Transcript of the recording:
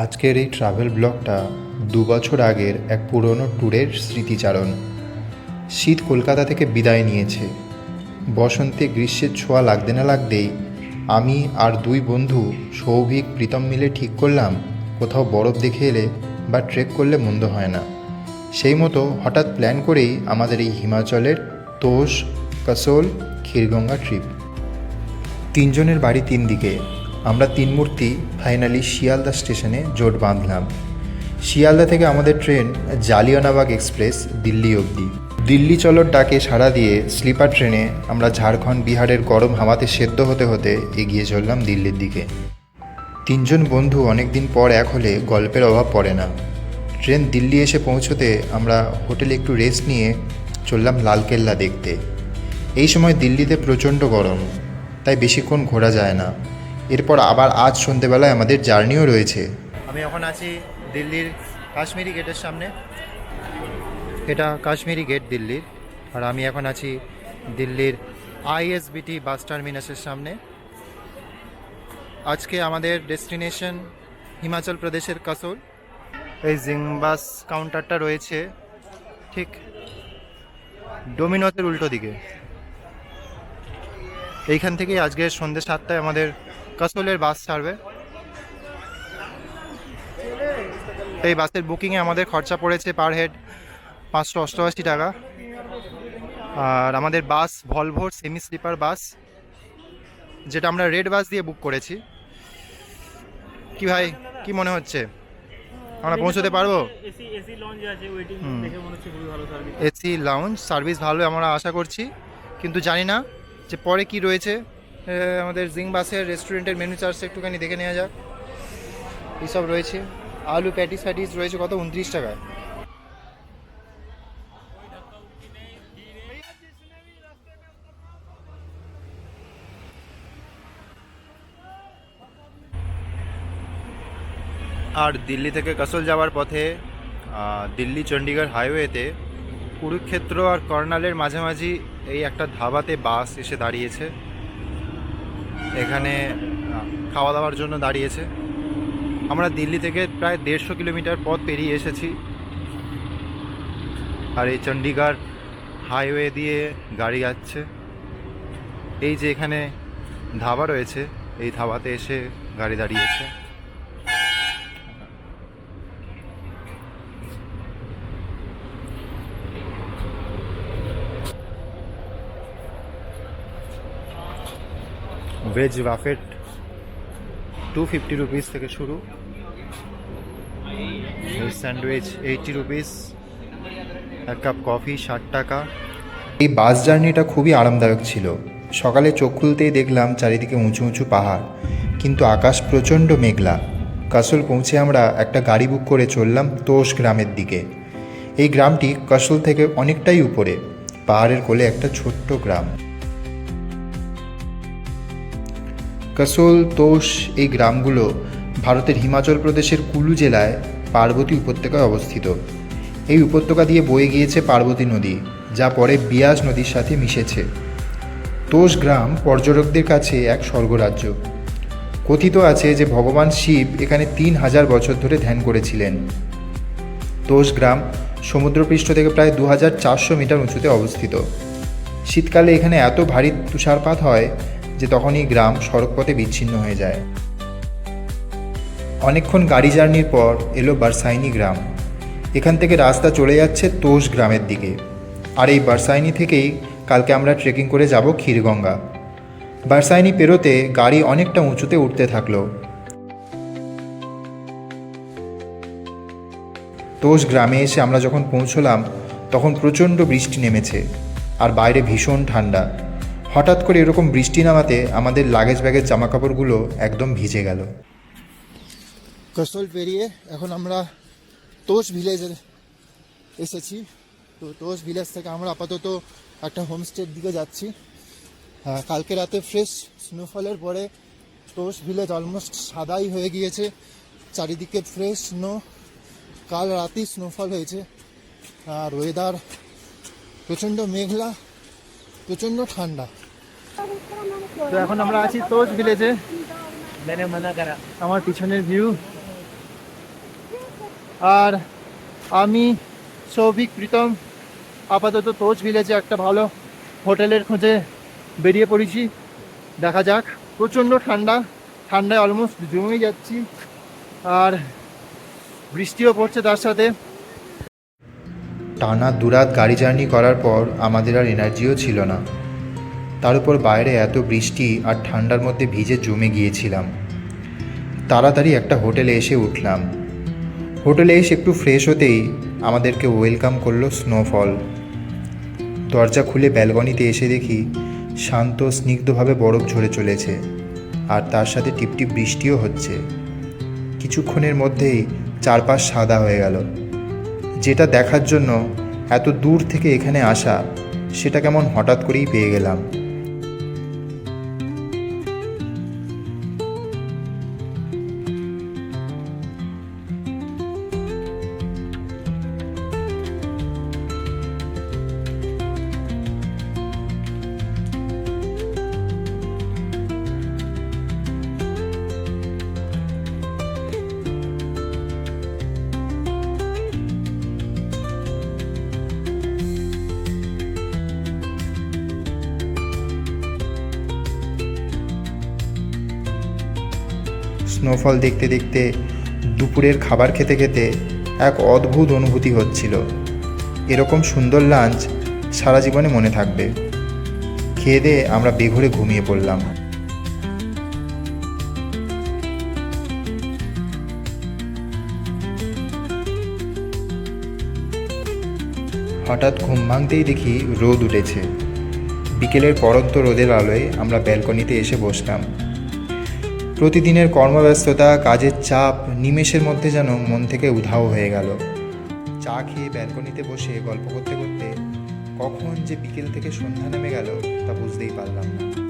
আজকের এই ট্রাভেল ব্লগটা ২ বছর আগের এক পুরনো ট্যুরের স্মৃতিচারণ। শীত কলকাতা থেকে বিদায় নিয়েছে। বসন্তে গ্রীষ্মের ছোঁয়া লাগতে না লাগতেই আমি আর ২ বন্ধু সৌভিক প্রীতম মিলে ঠিক করলাম কোথাও বরফ দেখে এলে বা ট্রেক করলে মন্দ হয় না। সেই মতো হঠাৎ প্ল্যান করেই আমাদের এই হিমাচলের তোষ, কাসোল, ক্ষীরগঙ্গা ট্রিপ। ৩জনের বাড়ি ৩ দিকে। আমরা ৩ মূর্তি ফাইনালি শিয়ালদা স্টেশনে জোট বাঁধলাম। শিয়ালদা থেকে আমাদের ট্রেন জালিয়ানওয়ালাবাগ এক্সপ্রেস দিল্লি অবধি। দিল্লি চলোর ডাকে সাড়া দিয়ে স্লিপার ট্রেনে আমরা ঝাড়খণ্ড বিহারের গরম হাওয়াতে সেদ্ধ হতে হতে এগিয়ে চললাম দিল্লির দিকে। ৩জন বন্ধু অনেক দিন পর এক হলে গল্পের অভাব পড়ে না। ট্রেন দিল্লি এসে পৌঁছতে আমরা হোটেলে একটু রেস্ট নিয়ে চললাম লালকেল্লা দেখতে। এই সময় দিল্লিতে প্রচণ্ড গরম, তাই বেশিক্ষণ ঘোরা যায় না। এরপর আবার আজ সন্ধেবেলায় আমাদের জার্নিও রয়েছে। আমি এখন আছি দিল্লির কাশ্মীরি গেটের সামনে। এটা কাশ্মীরি গেট দিল্লির। আর আমি এখন আছি দিল্লির আইএসবিটি বাস টার্মিনাসের সামনে। আজকে আমাদের ডেস্টিনেশন হিমাচল প্রদেশের কাসোল। এই জিংবাস কাউন্টারটা রয়েছে ঠিক ডোমিনোসের উল্টো দিকে। এইখান থেকেই আজকে সন্ধ্যে 7টায় আমাদের কাসোলের বাস ছাড়বে। এই বাসের বুকিংয়ে আমাদের খরচা পড়েছে পার হেড 588 টাকা। আর আমাদের বাস ভলভোর সেমি স্লিপার বাস, যেটা আমরা রেড বাস দিয়ে বুক করেছি। কি ভাই, কি মনে হচ্ছে, আমরা পৌঁছতে পারবো? এসি লাউঞ্জ সার্ভিস ভালো আমরা আশা করছি, কিন্তু জানি না যে পরে কি রয়েছে। আমাদের জিং বাসের রেস্টুরেন্টের মেনু চার্জ একটুখানি দেখে নেওয়া যাক। এইসব রয়েছে, আলু প্যাটিস রয়েছে কত, 29 টাকায়। আর দিল্লি থেকে কাসোল যাওয়ার পথে দিল্লি চণ্ডীগড় হাইওয়েতে কুরুক্ষেত্র আর কর্নালের মাঝামাঝি এই একটা ধাবাতে বাস এসে দাঁড়িয়েছে। এখানে খাওয়া দাওয়ার জন্য দাঁড়িয়েছে। আমরা দিল্লি থেকে প্রায় 150 কিলোমিটার পথ পেরিয়ে এসেছি। আর এই চণ্ডীগড় হাইওয়ে দিয়ে গাড়ি যাচ্ছে। এই যে এখানে ধাবা রয়েছে, এই ধাবাতে এসে গাড়ি দাঁড়িয়েছে। ভেজ বাফেট 250 রুপিস থেকে শুরু। স্যান্ডউইচ 80 রুপিস, এক কাপ কফি 60 টাকা। এই বাস জার্নিটা খুবই আরামদায়ক ছিল। সকালে চোখ খুলতেই দেখলাম চারিদিকে উঁচু উঁচু পাহাড়, কিন্তু আকাশ প্রচণ্ড মেঘলা। কাসোল পৌঁছে আমরা একটা গাড়ি বুক করে চললাম তোষ গ্রামের দিকে। এই গ্রামটি কাসোল থেকে অনেকটাই উপরে, পাহাড়ের কোলে একটা ছোট্ট গ্রাম। কাসোল, তোষ এই গ্রামগুলো ভারতের হিমাচল প্রদেশের কুলু জেলায় পার্বতী উপত্যকায় অবস্থিত। এই উপত্যকা দিয়ে বয়ে গিয়েছে পার্বতী নদী, যা পরে বিয়াস নদীর সাথে মিশেছে। তোষ গ্রাম পর্যটকদের কাছে এক স্বর্গরাজ্য। কথিত আছে যে ভগবান শিব এখানে 3000 বছর ধরে ধ্যান করেছিলেন। তোষ গ্রাম সমুদ্রপৃষ্ঠ থেকে প্রায় 2400 মিটার উঁচুতে অবস্থিত। শীতকালে এখানে এত ভারী তুষারপাত হয় যে তখনই গ্রাম সড়কপথে বিচ্ছিন্ন হয়ে যায়। অনেকক্ষণ গাড়ি জার্নির পর এলো বারসাইনি গ্রাম। এখান থেকে রাস্তা চলে যাচ্ছে তোষ গ্রামের দিকে। আর এই বারসাইনি থেকেই কালকে আমরা ট্রেকিং করে যাব ক্ষীরগঙ্গা। বারসাইনি পেরোতে গাড়ি অনেকটা উঁচুতে উঠতে থাকলো। তোষ গ্রামে এসে আমরা যখন পৌঁছলাম তখন প্রচণ্ড বৃষ্টি নেমেছে আর বাইরে ভীষণ ঠান্ডা। হঠাৎ করে এরকম বৃষ্টি নামাতে আমাদের লাগেজ ব্যাগের জামাকাপড়গুলো একদম ভিজে গেল। কাসোল পেরিয়ে এখন আমরা তোষ ভিলেজে এসেছি। তো তোষ ভিলেজ থেকে আমরা আপাতত একটা হোমস্টের দিকে যাচ্ছি। কালকে রাতে ফ্রেশ স্নোফলের পরে তোষ ভিলেজ অলমোস্ট সাদাই হয়ে গিয়েছে, চারিদিকে ফ্রেশ স্নো। কাল রাতেই স্নোফল হয়েছে। আর ওয়েদার প্রচণ্ড মেঘলা, প্রচণ্ড ঠান্ডা। তো এখন আমরা আছি তোষ ভিলেজে। আমার পিছনের ভিউ আর আমি সৌভিক প্রীতম আপাতত তোজ ভিলেজে একটা ভালো হোটেলের খোঁজে বেরিয়ে পড়েছি। দেখা যাক। প্রচণ্ড ঠান্ডা, ঠান্ডায় অলমোস্ট জমে যাচ্ছি, আর বৃষ্টিও পড়ছে তার সাথে। টানা দুরাত গাড়ি জার্নি করার পর আমাদের আর এনার্জিও ছিল না। তার উপর বাইরে এত বৃষ্টি আর ঠান্ডার মধ্যে ভিজে জমে গিয়েছিলাম। তাড়াতাড়ি একটা হোটেলে এসে উঠলাম। হোটেলে এসে একটু ফ্রেশ হতেই আমাদেরকে ওয়েলকাম করলো স্নোফল। দরজা খুলে ব্যালকনিতে এসে দেখি শান্ত স্নিগ্ধভাবে বরফ ঝরে চলেছে, আর তার সাথে টিপটিপ বৃষ্টিও হচ্ছে। কিছুক্ষণের মধ্যেই চারপাশ সাদা হয়ে গেল। যেটা দেখার জন্য এত দূর থেকে এখানে আসা, সেটা কেমন হঠাৎ করেই পেয়ে গেলাম। স্নোফল দেখতে দেখতে দুপুরের খাবার খেতে খেতে এক অদ্ভুত অনুভূতি হচ্ছিল। এরকম সুন্দর লাঞ্চ সারা জীবনে মনে থাকবে। খেয়ে দিয়ে আমরা বেঘরে ঘুমিয়ে পড়লাম। হঠাৎ ঘুম ভাঙতেই দেখি রোদ উঠেছে। বিকেলের পড়ন্ত রোদের আলোয় আমরা ব্যালকনিতে এসে বসলাম। প্রতিদিনের কর্মব্যস্ততা, কাজের চাপ নিমেষের মধ্যে যেন মন থেকে উধাও হয়ে গেল। চা খেয়ে ব্যালকনিতে বসে গল্প করতে করতে কখন যে বিকেল থেকে সন্ধ্যা নেমে গেল তা বুঝতেই পারলাম না।